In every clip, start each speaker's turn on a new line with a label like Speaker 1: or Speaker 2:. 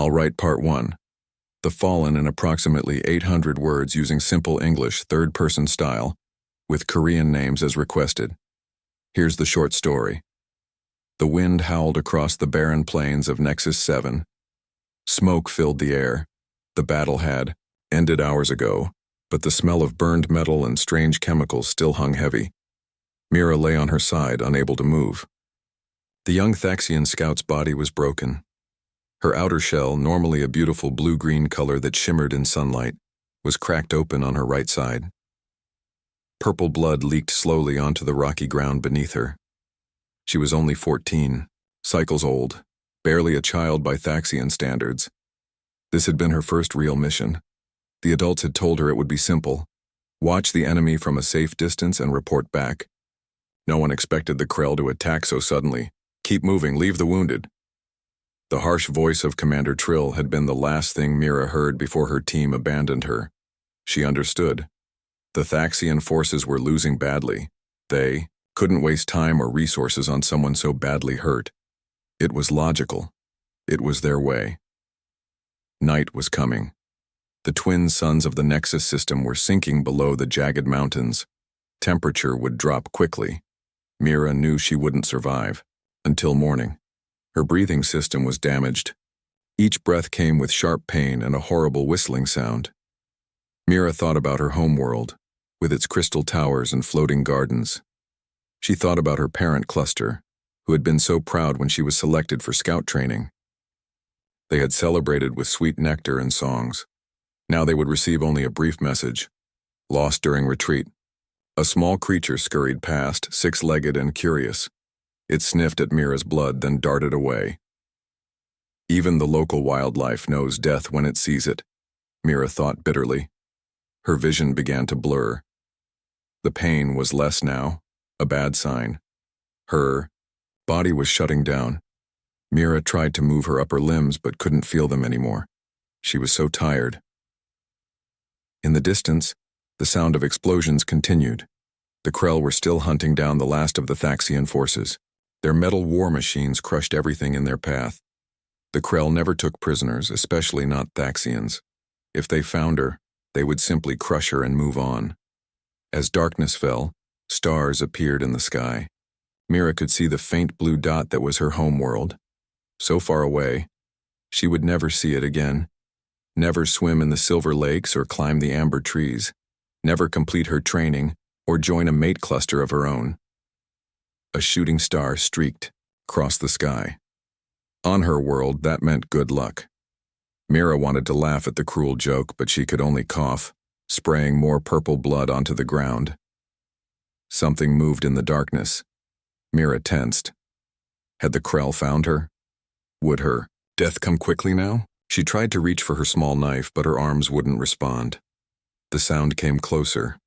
Speaker 1: I'll write part 1. The Fallen in approximately 800 words using simple English third-person style, with Korean names as requested. Here's the short story. The wind howled across the barren plains of Nexus 7. Smoke filled the air. The battle had ended hours ago, but the smell of burned metal and strange chemicals still hung heavy. Mira lay on her side, unable to move. The young Thaxian scout's body was broken. Her outer shell, normally a beautiful blue-green color that shimmered in sunlight, was cracked open on her right side. Purple blood leaked slowly onto the rocky ground beneath her. She was only 14, cycles old, barely a child by Thaxian standards. This had been her first real mission. The adults had told her it would be simple. Watch the enemy from a safe distance and report back. No one expected the Krell to attack so suddenly. Keep moving, leave the wounded. The harsh voice of Commander Trill had been the last thing Mira heard before her team abandoned her. She understood. The Thaxian forces were losing badly. They couldn't waste time or resources on someone so badly hurt. It was logical. It was their way. Night was coming. The twin suns of the Nexus system were sinking below the jagged mountains. Temperature would drop quickly. Mira knew she wouldn't survive. Until morning. Her breathing system was damaged. Each breath came with sharp pain and a horrible whistling sound. Mira thought about her homeworld, with its crystal towers and floating gardens. She thought about her parent cluster, who had been so proud when she was selected for scout training. They had celebrated with sweet nectar and songs. Now they would receive only a brief message. Lost during retreat. A small creature scurried past, six-legged and curious. It sniffed at Mira's blood, then darted away. Even the local wildlife knows death when it sees it, Mira thought bitterly. Her vision began to blur. The pain was less now, a bad sign. Her body was shutting down. Mira tried to move her upper limbs but couldn't feel them anymore. She was so tired. In the distance, the sound of explosions continued. The Krell were still hunting down the last of the Thaxian forces. Their metal war machines crushed everything in their path. The Krell never took prisoners, especially not Thaxians. If they found her, they would simply crush her and move on. As darkness fell, stars appeared in the sky. Mira could see the faint blue dot that was her homeworld. So far away, she would never see it again. Never swim in the silver lakes or climb the amber trees. Never complete her training or join a mate cluster of her own. A shooting star streaked across the sky. On her world, that meant good luck. Mira wanted to laugh at the cruel joke, but she could only cough, spraying more purple blood onto the ground. Something moved in the darkness. Mira tensed. Had the Krell found her? Would her death come quickly now? She tried to reach for her small knife, but her arms wouldn't respond. The sound came closer.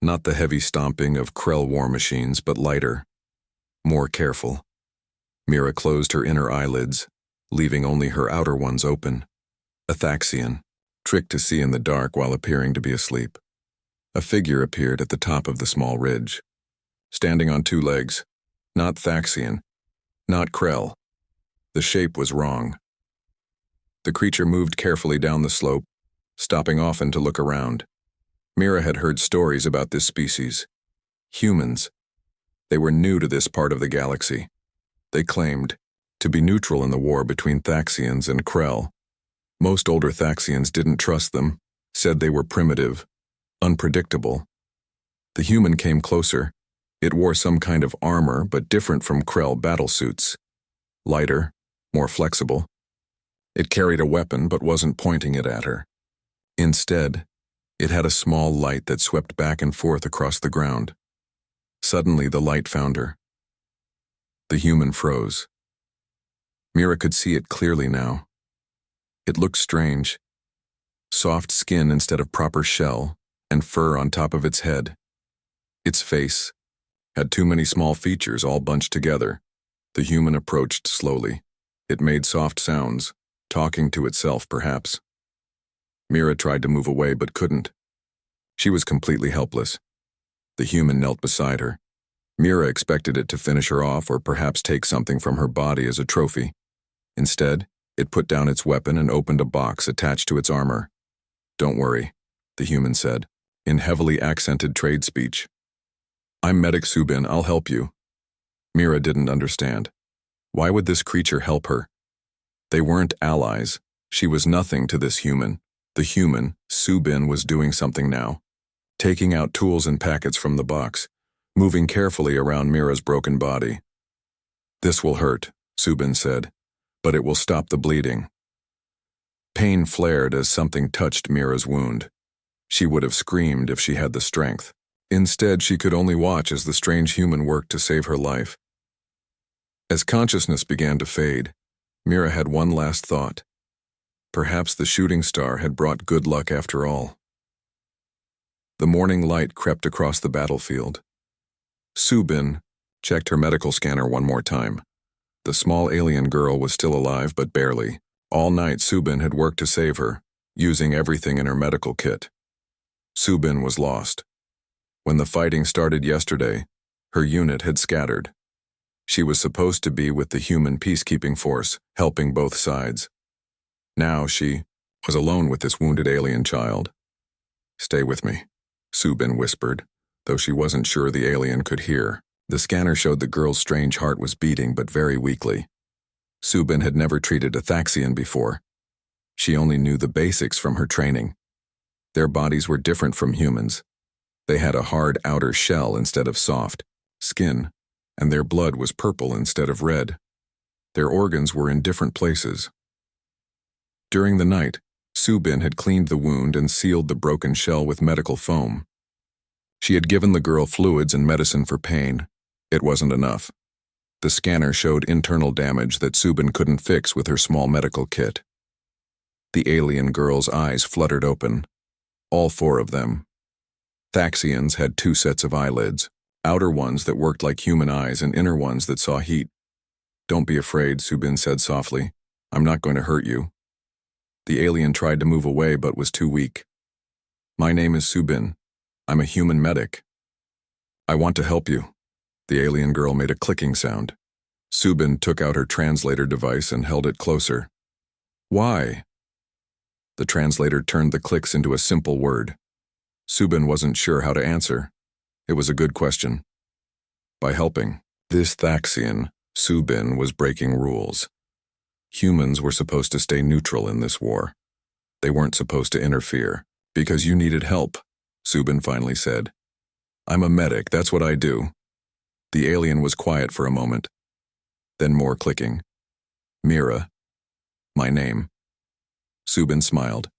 Speaker 1: Not the heavy stomping of Krell war machines, but lighter. More careful. Mira closed her inner eyelids, leaving only her outer ones open. A Thaxian, tricked to see in the dark while appearing to be asleep. A figure appeared at the top of the small ridge. Standing on two legs. Not Thaxian. Not Krell. The shape was wrong. The creature moved carefully down the slope, stopping often to look around. Mira had heard stories about this species. Humans. They were new to this part of the galaxy. They claimed to be neutral in the war between Thaxians and Krell. Most older Thaxians didn't trust them, said they were primitive, unpredictable. The human came closer. It wore some kind of armor, but different from Krell battlesuits. Lighter, more flexible. It carried a weapon, but wasn't pointing it at her. Instead, it had a small light that swept back and forth across the ground. Suddenly, the light found her. The human froze. Mira could see it clearly now. It looked strange. Soft skin instead of proper shell, and fur on top of its head. Its face had too many small features all bunched together. The human approached slowly. It made soft sounds, talking to itself perhaps. Mira tried to move away but couldn't. She was completely helpless. The human knelt beside her. Mira expected it to finish her off or perhaps take something from her body as a trophy. Instead, It put down its weapon and opened a box attached to its armor. "Don't worry," the human said, in heavily accented trade speech. "I'm Medic Subin, I'll help you." Mira didn't understand. Why would this creature help her? They weren't allies. She was nothing to this human. The human, Subin, was doing something now. Taking out tools and packets from the box, moving carefully around Mira's broken body. "This will hurt," Subin said, "but it will stop the bleeding." Pain flared as something touched Mira's wound. She would have screamed if she had the strength. Instead, she could only watch as the strange human worked to save her life. As consciousness began to fade, Mira had one last thought. Perhaps the shooting star had brought good luck after all. The morning light crept across the battlefield. Subin checked her medical scanner one more time. The small alien girl was still alive, but barely. All night, Subin had worked to save her, using everything in her medical kit. Subin was lost. When the fighting started yesterday, her unit had scattered. She was supposed to be with the human peacekeeping force, helping both sides. Now she was alone with this wounded alien child. "Stay with me," Subin whispered, though she wasn't sure the alien could hear. The scanner showed the girl's strange heart was beating, but very weakly. Subin had never treated a Thaxian before. She only knew the basics from her training. Their bodies were different from humans. They had a hard outer shell instead of soft skin, and their blood was purple instead of red. Their organs were in different places. During the night, Subin had cleaned the wound and sealed the broken shell with medical foam. She had given the girl fluids and medicine for pain. It wasn't enough. The scanner showed internal damage that Subin couldn't fix with her small medical kit. The alien girl's eyes fluttered open. All four of them. Thaxians had two sets of eyelids, outer ones that worked like human eyes and inner ones that saw heat. "Don't be afraid," Subin said softly. "I'm not going to hurt you." The alien tried to move away but was too weak. "My name is Subin. I'm a human medic. I want to help you." The alien girl made a clicking sound. Subin took out her translator device and held it closer. "Why?" The translator turned the clicks into a simple word. Subin wasn't sure how to answer. It was a good question. "By helping." This Thaxian, Subin, was breaking rules. Humans were supposed to stay neutral in this war. They weren't supposed to interfere. "Because you needed help," Subin finally said. "I'm a medic, that's what I do." The alien was quiet for a moment. Then more clicking. "Mira. My name." Subin smiled.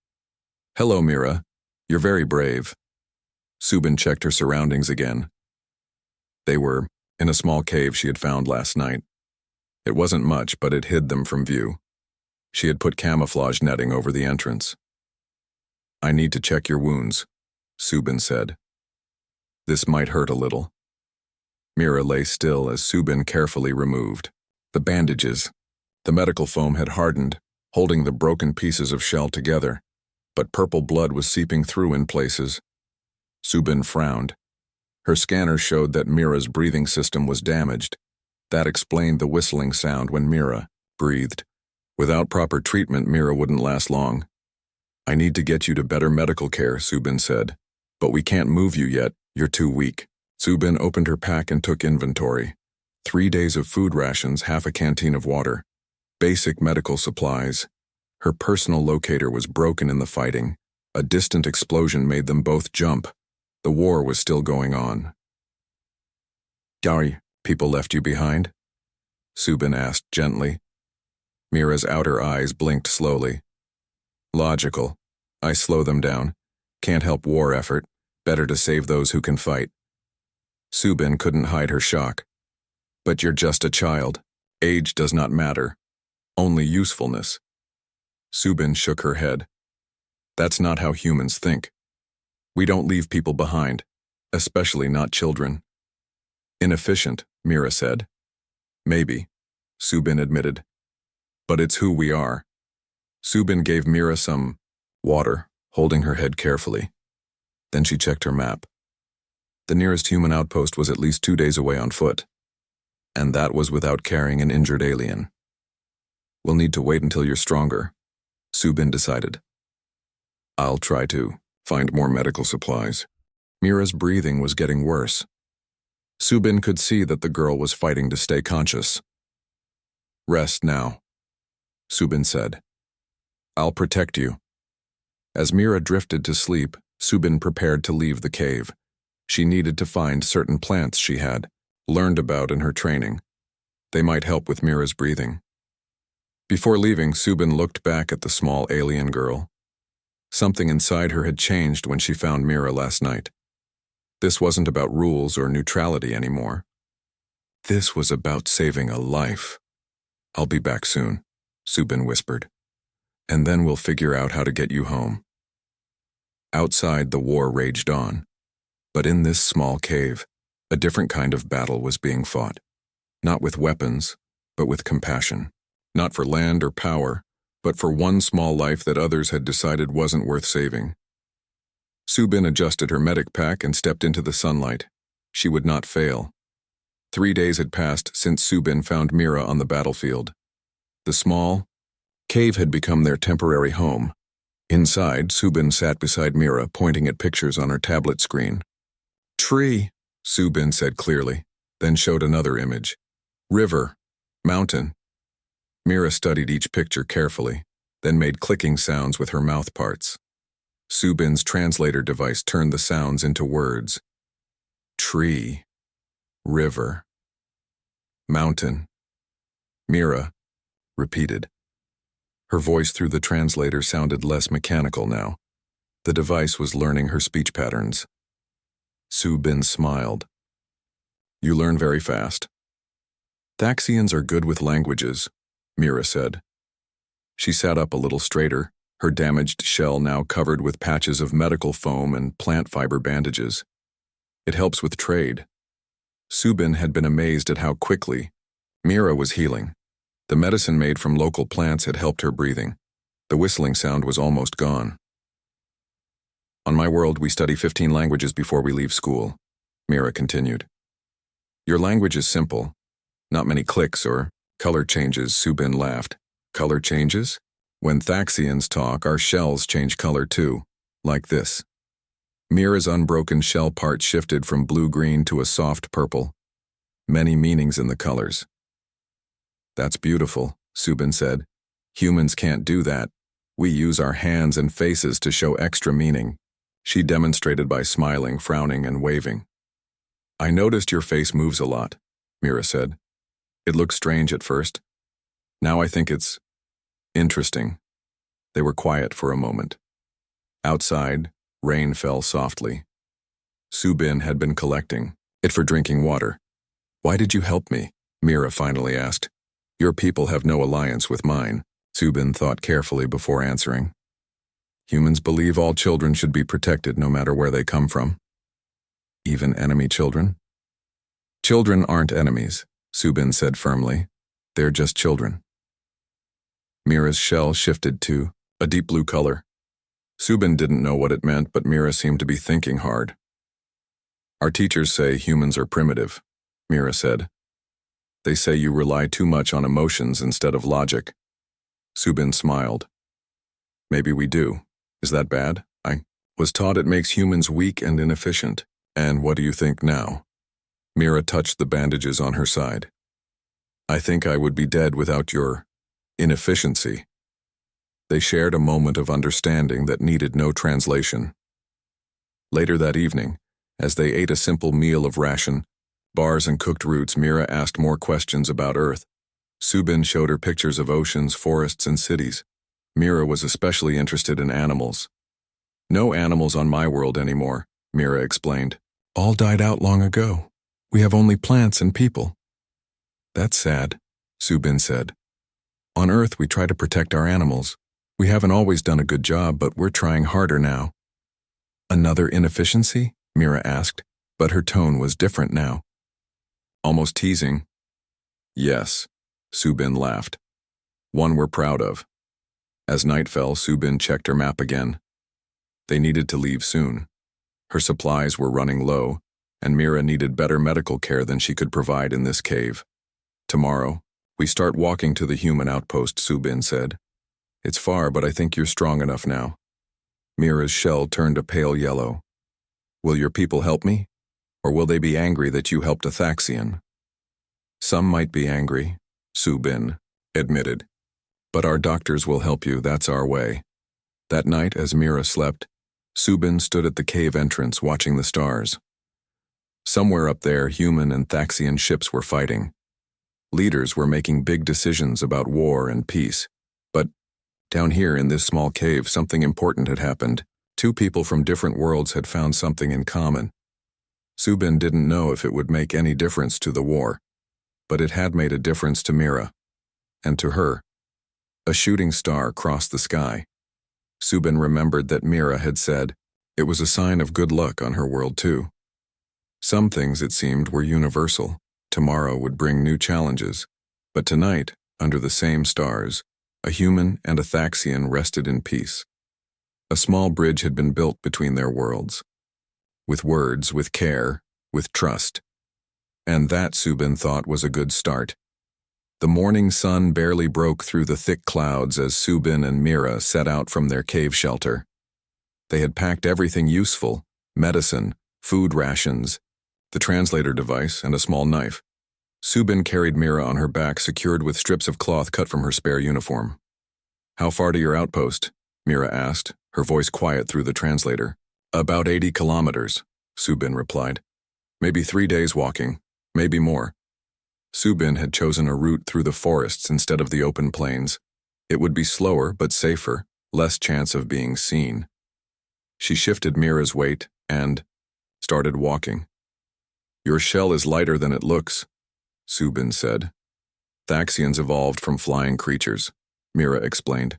Speaker 1: "Hello, Mira. You're very brave." Subin checked her surroundings again. They were in a small cave she had found last night. It wasn't much, but it hid them from view. She had put camouflage netting over the entrance. "I need to check your wounds," Subin said. "This might hurt a little." Mira lay still as Subin carefully removed the bandages. The medical foam had hardened, holding the broken pieces of shell together, but purple blood was seeping through in places. Subin frowned. Her scanner showed that Mira's breathing system was damaged. That explained the whistling sound when Mira breathed. Without proper treatment, Mira wouldn't last long. "I need to get you to better medical care," Subin said. "But we can't move you yet. You're too weak." Subin opened her pack and took inventory. 3 days of food rations, half a canteen of water. Basic medical supplies. Her personal locator was broken in the fighting. A distant explosion made them both jump. The war was still going on. "Gary, people left you behind?" Subin asked gently. Mira's outer eyes blinked slowly. "Logical. I slow them down. Can't help war effort. Better to save those who can fight." Subin couldn't hide her shock. "But you're just a child. Age does not matter. Only usefulness." Subin shook her head. "That's not how humans think. We don't leave people behind, especially not children." "Inefficient," Mira said. "Maybe," Subin admitted. "But it's who we are." Subin gave Mira some water, holding her head carefully. Then she checked her map. The nearest human outpost was at least 2 days away on foot. And that was without carrying an injured alien. We'll need to wait until you're stronger, Subin decided. I'll try to find more medical supplies. Mira's breathing was getting worse. Subin could see that the girl was fighting to stay conscious. Rest now, Subin said. I'll protect you. As Mira drifted to sleep, Subin prepared to leave the cave. She needed to find certain plants she had learned about in her training. They might help with Mira's breathing. Before leaving, Subin looked back at the small alien girl. Something inside her had changed when she found Mira last night. This wasn't about rules or neutrality anymore. This was about saving a life. I'll be back soon, Subin whispered. And then we'll figure out how to get you home. Outside, the war raged on. But in this small cave, a different kind of battle was being fought. Not with weapons, but with compassion. Not for land or power, but for one small life that others had decided wasn't worth saving. Subin adjusted her medic pack and stepped into the sunlight. She would not fail. 3 days had passed since Subin found Mira on the battlefield. The small cave had become their temporary home. Inside, Subin sat beside Mira, pointing at pictures on her tablet screen. Tree, Subin said clearly, then showed another image. River, mountain. Mira studied each picture carefully, then made clicking sounds with her mouth parts. Subin's translator device turned the sounds into words. Tree, river, mountain. Mira repeated. Her voice through the translator sounded less mechanical now. The device was learning her speech patterns. Subin smiled. You learn very fast. Thaxians are good with languages, Mira said. She sat up a little straighter, her damaged shell now covered with patches of medical foam and plant fiber bandages. It helps with trade. Subin had been amazed at how quickly Mira was healing. The medicine made from local plants had helped her breathing. The whistling sound was almost gone. On my world, we study 15 languages before we leave school, Mira continued. Your language is simple. Not many clicks or color changes, Subin laughed. Color changes? When Thaxians talk, our shells change color too, like this. Mira's unbroken shell part shifted from blue-green to a soft purple. Many meanings in the colors. That's beautiful, Subin said. Humans can't do that. We use our hands and faces to show extra meaning. She demonstrated by smiling, frowning, and waving. I noticed your face moves a lot, Mira said. It looked strange at first. Now I think it's interesting. They were quiet for a moment. Outside, rain fell softly. Subin had been collecting it for drinking water. Why did you help me? Mira finally asked. Your people have no alliance with mine, Subin thought carefully before answering. Humans believe all children should be protected no matter where they come from. Even enemy children? Children aren't enemies, Subin said firmly. They're just children. Mira's shell shifted to a deep blue color. Subin didn't know what it meant, but Mira seemed to be thinking hard. Our teachers say humans are primitive, Mira said. They say you rely too much on emotions instead of logic. Subin smiled. Maybe we do. Is that bad? I was taught it makes humans weak and inefficient. And what do you think now? Mira touched the bandages on her side. I think I would be dead without your inefficiency. They shared a moment of understanding that needed no translation. Later that evening, as they ate a simple meal of ration, bars and cooked roots, Mira asked more questions about Earth. Subin showed her pictures of oceans, forests, and cities. Mira was especially interested in animals. No animals on my world anymore, Mira explained. All died out long ago. We have only plants and people. That's sad, Subin said. On Earth, we try to protect our animals. We haven't always done a good job, but we're trying harder now. Another inefficiency? Mira asked, but her tone was different now. Almost teasing. Yes, Subin laughed. One we're proud of. As night fell, Subin checked her map again. They needed to leave soon. Her supplies were running low, and Mira needed better medical care than she could provide in this cave. Tomorrow, We start walking to the human outpost, Subin said. It's far, but I think you're strong enough now. Mira's shell turned a pale yellow. Will your people help me? Or will they be angry that you helped a Thaxian? Some might be angry, Subin admitted. But our doctors will help you, that's our way. That night, as Mira slept, Subin stood at the cave entrance watching the stars. Somewhere up there, human and Thaxian ships were fighting. Leaders were making big decisions about war and peace. But down here in this small cave, something important had happened. Two people from different worlds had found something in common. Subin didn't know if it would make any difference to the war, but it had made a difference to Mira. And to her. A shooting star crossed the sky. Subin remembered that Mira had said it was a sign of good luck on her world too. Some things, it seemed, were universal. Tomorrow would bring new challenges. But tonight, under the same stars, a human and a Thaxian rested in peace. A small bridge had been built between their worlds. With words, with care, with trust. And that, Subin thought, was a good start. The morning sun barely broke through the thick clouds as Subin and Mira set out from their cave shelter. They had packed everything useful: medicine, food rations, the translator device, and a small knife. Subin carried Mira on her back, secured with strips of cloth cut from her spare uniform. How far to your outpost? Mira asked, her voice quiet through the translator. About 80 kilometers, Subin replied. Maybe 3 days walking, maybe more. Subin had chosen a route through the forests instead of the open plains. It would be slower but safer, less chance of being seen. She shifted Mira's weight and started walking. Your shell is lighter than it looks, Subin said. Thaxians evolved from flying creatures, Mira explained.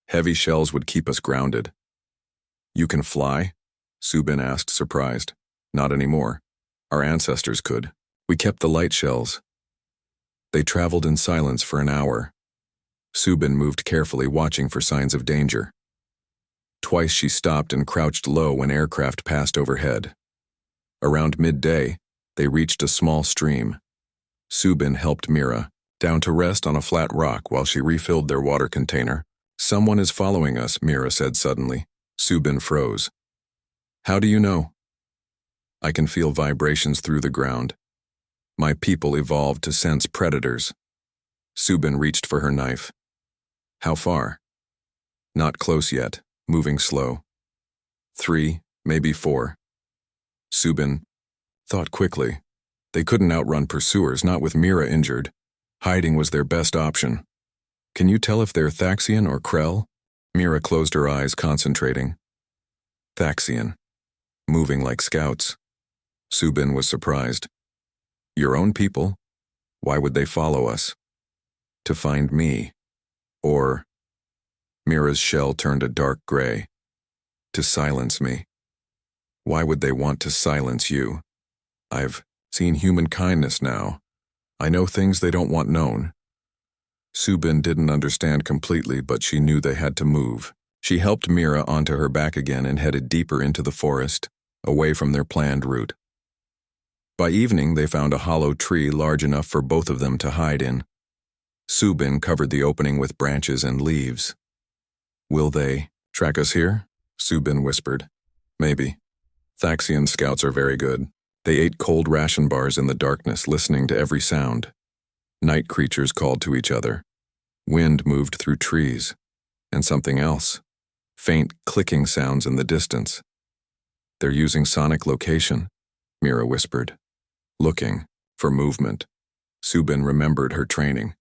Speaker 1: Heavy shells would keep us grounded. You can fly? Subin asked, surprised. Not anymore. Our ancestors could. We kept the light shells. They traveled in silence for an hour. Subin moved carefully, watching for signs of danger. Twice she stopped and crouched low when aircraft passed overhead. Around midday, they reached a small stream. Subin helped Mira down to rest on a flat rock while she refilled their water container. Someone is following us, Mira said suddenly. Subin froze. How do you know? I can feel vibrations through the ground. My people evolved to sense predators. Subin reached for her knife. How far? Not close yet, moving slow. 3, maybe 4. Subin thought quickly. They couldn't outrun pursuers, not with Mira injured. Hiding was their best option. Can you tell if they're Thaxian or Krell? Mira closed her eyes, concentrating. Thaxian. Moving like scouts. Subin was surprised. Your own people? Why would they follow us? To find me. Or... Mira's shell turned a dark gray. To silence me. Why would they want to silence you? I've seen human kindness now. I know things they don't want known. Subin didn't understand completely, but she knew they had to move. She helped Mira onto her back again and headed deeper into the forest, away from their planned route. By evening, they found a hollow tree large enough for both of them to hide in. Subin covered the opening with branches and leaves. Will they track us here? Subin whispered. Maybe. Thaxian scouts are very good. They ate cold ration bars in the darkness, listening to every sound. Night creatures called to each other. Wind moved through trees. And something else. Faint clicking sounds in the distance. They're using sonic location, Mira whispered. Looking for movement. Subin remembered her training.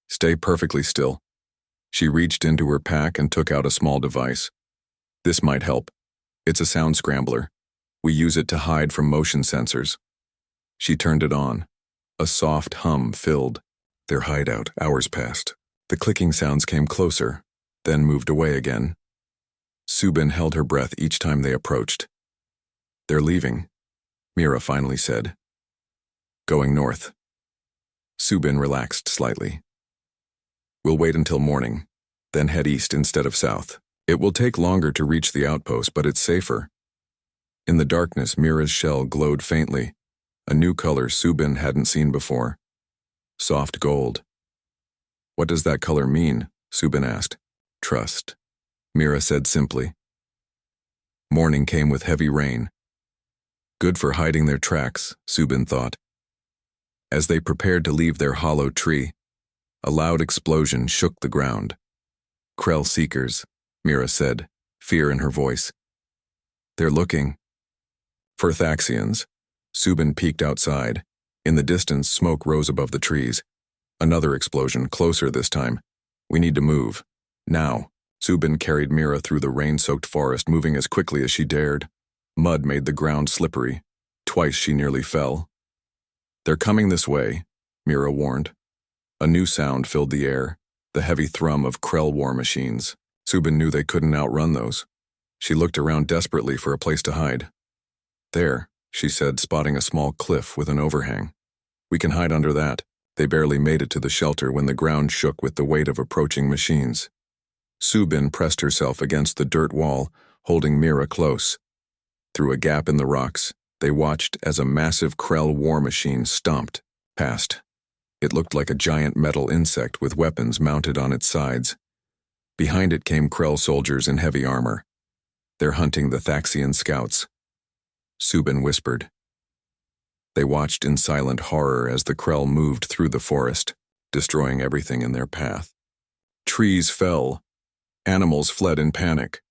Speaker 1: Stay perfectly still. She reached into her pack and took out a small device. This might help. It's a sound scrambler. We use it to hide from motion sensors. She turned it on. A soft hum filled their hideout. Hours passed. The clicking sounds came closer, then moved away again. Subin held her breath each time they approached. They're leaving, Mira finally said. Going north. Subin relaxed slightly. We'll wait until morning, then head east instead of south. It will take longer to reach the outpost, but it's safer. In the darkness, Mira's shell glowed faintly, a new color Subin hadn't seen before. Soft gold. What does that color mean? Subin asked. Trust, Mira said simply. Morning came with heavy rain. Good for hiding their tracks, Subin thought. As they prepared to leave their hollow tree, a loud explosion shook the ground. Krell seekers, Mira said, fear in her voice. They're looking. For Thaxians. Subin peeked outside. In the distance, smoke rose above the trees. Another explosion, closer this time. We need to move. Now. Subin carried Mira through the rain-soaked forest, moving as quickly as she dared. Mud made the ground slippery. Twice she nearly fell. They're coming this way, Mira warned. A new sound filled the air, the heavy thrum of Krell war machines. Subin knew they couldn't outrun those. She looked around desperately for a place to hide. There, she said, spotting a small cliff with an overhang. We can hide under that. They barely made it to the shelter when the ground shook with the weight of approaching machines. Subin pressed herself against the dirt wall, holding Mira close. Through a gap in the rocks, they watched as a massive Krell war machine stomped past. It looked like a giant metal insect with weapons mounted on its sides. Behind it came Krell soldiers in heavy armor. They're hunting the Thaxian scouts. Subin whispered. They watched in silent horror as the Krell moved through the forest, destroying everything in their path. Trees fell. Animals fled in panic.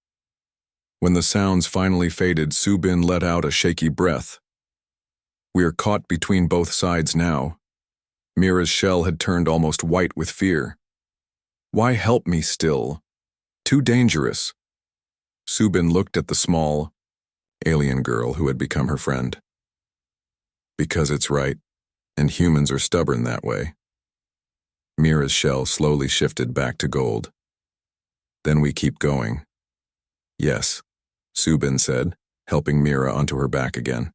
Speaker 1: When the sounds finally faded, Subin let out a shaky breath. We're caught between both sides now. Mira's shell had turned almost white with fear. Why help me still? Too dangerous. Subin looked at the small, alien girl who had become her friend. Because it's right, and humans are stubborn that way. Mira's shell slowly shifted back to gold. Then we keep going. Yes, Subin said, helping Mira onto her back again.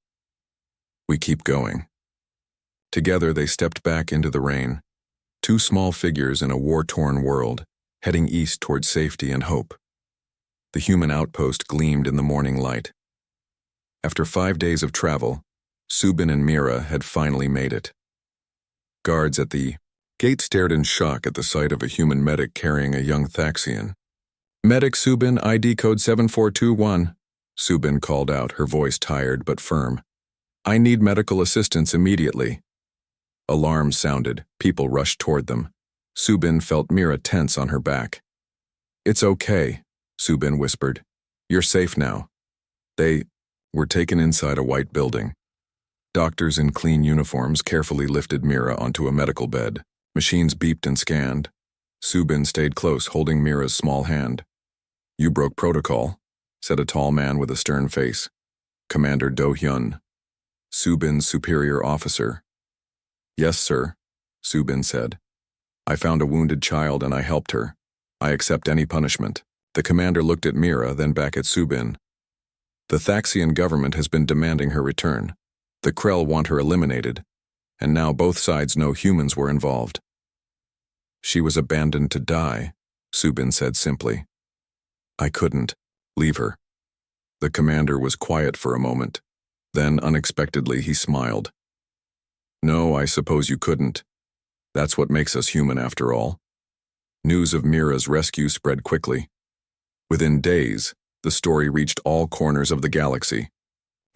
Speaker 1: We keep going. Together they stepped back into the rain, two small figures in a war-torn world, heading east toward safety and hope. The human outpost gleamed in the morning light. After 5 days of travel, Subin and Mira had finally made it. Guards at the gate stared in shock at the sight of a human medic carrying a young Thaxian. Medic Subin, ID code 7421, Subin called out, her voice tired but firm. I need medical assistance immediately. Alarms sounded, people rushed toward them. Subin felt Mira tense on her back. It's okay, Subin whispered. You're safe now. They were taken inside a white building. Doctors in clean uniforms carefully lifted Mira onto a medical bed. Machines beeped and scanned. Subin stayed close, holding Mira's small hand. You broke protocol, said a tall man with a stern face. Commander Do-hyun, Subin's superior officer. Yes, sir, Subin said. I found a wounded child and I helped her. I accept any punishment. The commander looked at Mira, then back at Subin. The Thaxian government has been demanding her return. The Krell want her eliminated, and now both sides know humans were involved. She was abandoned to die, Subin said simply. I couldn't leave her. The commander was quiet for a moment. Then, unexpectedly, he smiled. No, I suppose you couldn't. That's what makes us human after all. News of Mira's rescue spread quickly. Within days, the story reached all corners of the galaxy.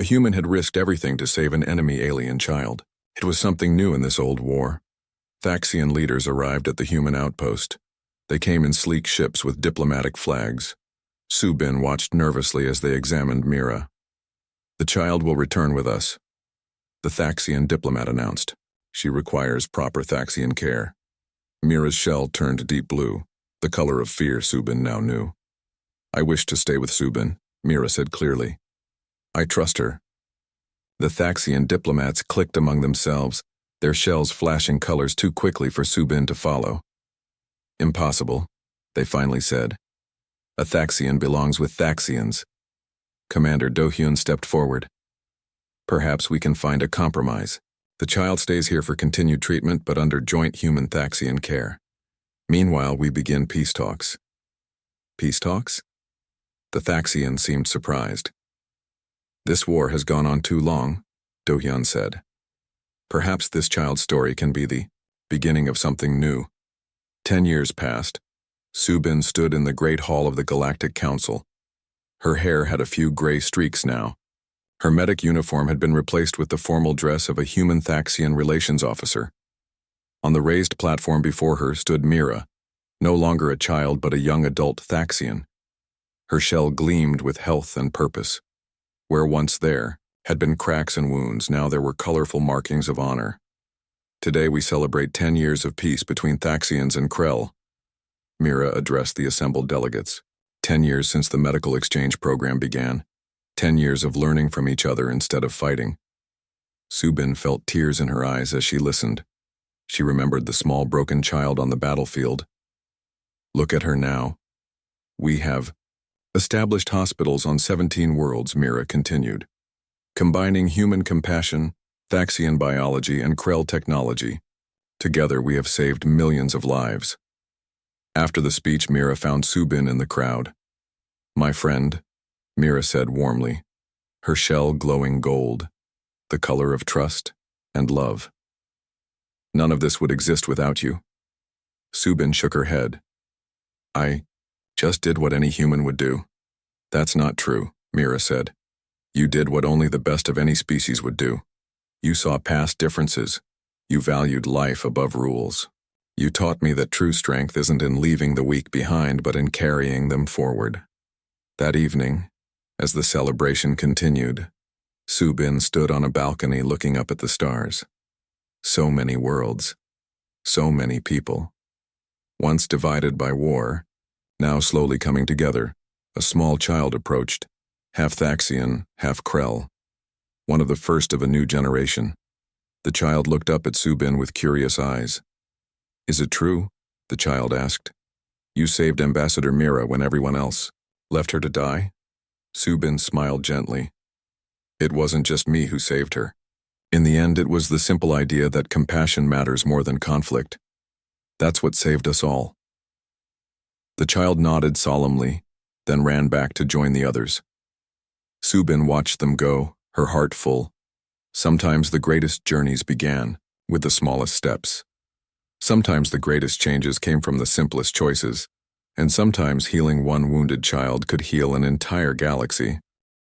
Speaker 1: A human had risked everything to save an enemy alien child. It was something new in this old war. Thaxian leaders arrived at the human outpost. They came in sleek ships with diplomatic flags. Subin watched nervously as they examined Mira. The child will return with us, the Thaxian diplomat announced. She requires proper Thaxian care. Mira's shell turned deep blue, the color of fear Subin now knew. I wish to stay with Subin, Mira said clearly. I trust her. The Thaxian diplomats clicked among themselves, their shells flashing colors too quickly for Subin to follow. Impossible, they finally said. A Thaxian belongs with Thaxians. Commander Do-hyun stepped forward. Perhaps we can find a compromise. The child stays here for continued treatment, but under joint human-Thaxian care. Meanwhile, we begin peace talks. Peace talks? The Thaxian seemed surprised. This war has gone on too long, Do-hyun said. Perhaps this child's story can be the beginning of something new. 10 years passed. Subin stood in the great hall of the Galactic Council. Her hair had a few gray streaks now. Her medic uniform had been replaced with the formal dress of a human Thaxian relations officer. On the raised platform before her stood Mira, no longer a child but a young adult Thaxian. Her shell gleamed with health and purpose. Where once there had been cracks and wounds, now there were colorful markings of honor. Today we celebrate 10 years of peace between Thaxians and Krell. Mira addressed the assembled delegates. 10 years since the medical exchange program began. 10 years of learning from each other instead of fighting. Subin felt tears in her eyes as she listened. She remembered the small broken child on the battlefield. Look at her now. We have established hospitals on 17 worlds, Mira continued. Combining human compassion, Thaxian biology, and Krell technology. Together we have saved millions of lives. After the speech, Mira found Subin in the crowd. My friend, Mira said warmly, her shell glowing gold, the color of trust and love. None of this would exist without you. Subin shook her head. I just did what any human would do. That's not true, Mira said. You did what only the best of any species would do. You saw past differences. You valued life above rules. You taught me that true strength isn't in leaving the weak behind, but in carrying them forward. That evening, as the celebration continued, Subin stood on a balcony looking up at the stars. So many worlds, so many people. Once divided by war, now slowly coming together, a small child approached, half Thaxian, half Krell, one of the first of a new generation. The child looked up at Subin with curious eyes. Is it true? The child asked. You saved Ambassador Mira when everyone else left her to die? Subin smiled gently. It wasn't just me who saved her. In the end, it was the simple idea that compassion matters more than conflict. That's what saved us all. The child nodded solemnly, then ran back to join the others. Subin watched them go, her heart full. Sometimes the greatest journeys began with the smallest steps. Sometimes the greatest changes came from the simplest choices, and sometimes healing one wounded child could heal an entire galaxy.